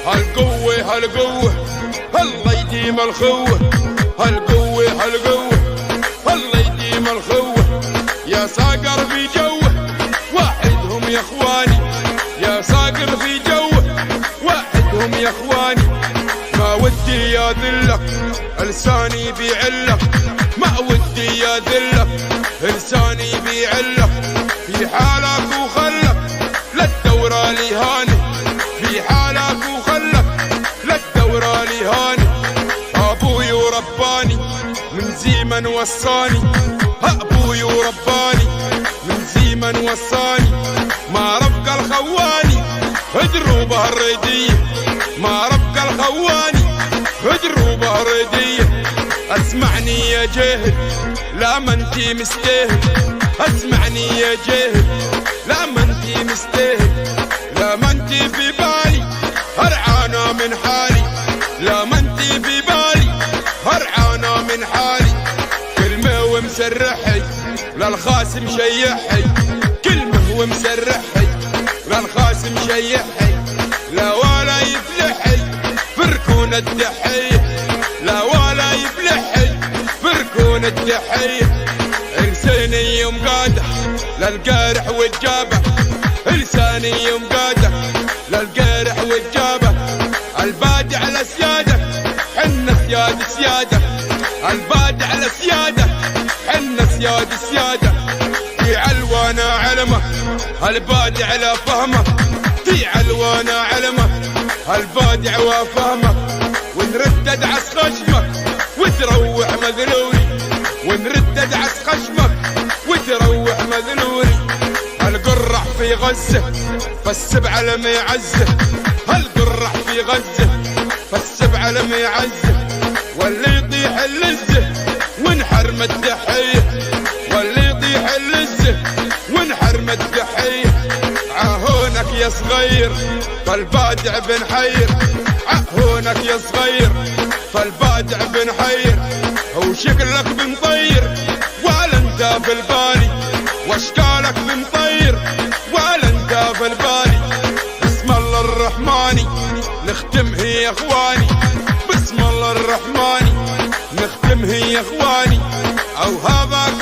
هالقوة هالقوة الله يديم الخوة، هالقوة هالقوة الله يديم الخوة. يا صاقر في جوه واحدهم يا اخواني، يا صاقر في جوه واحدهم يا اخواني. ما ودي يا ذلك لساني بيعلك، ما ودي يا ذلك لساني بيعلك. في حالك وخلك للدورة لهاني، في حالك وخلك للدورة لهاني. ابوي ورباني من زمن وصاني، ابوي ورباني من زمن وصاني. ما ربق الخواني ادروا الردية، ما ربق الخواني ادروا الردية. اسمعني يا جاهل لا ما انتي مستاهل، اسمعني يا جاهل لا ما انتي مستاهل. لا ما انتي في بالي هرعانة من حالي، لا ما انتي في بالي هرعانة من حالي. كلمة ومسرحي للخاسم شيحي، كلمة ومسرحي للخاسم شيحي. لا ولا يفلحي فركون الدحية، لا ولا يفلحي فركون الدحية. لساني يوم قادح للقارح والجابة، لساني يوم قادح للقارح والجابة. البادع على سيادة حنا سياد سيادة، البادع على سيادة حنا سياد سيادة. في علوانا علمه البادع على فهمه، في علوانا علمه البادع وفهمه. ونردد عس خشمك وتروح مذلولي، ونردد عس خشمك وتروح مذلولي. القرح في غزة فالسبع لم يعزه، القرح في غزة فالسبع لم يعزه. واللي يطيح اللزه ونحرم الدحية، واللي يطيح اللزه ونحرم الدحية. عهونك يا صغير فالبادع بنحير، عهونك يا صغير فالبادع بنحير. وشكلك بنطير ولا انت في البالي، واشكالك بنطير ولا انت في البالي. بسم الله الرحماني نختمه يا اخواني، بسم الله الرحماني نختمه يا اخواني. او هذا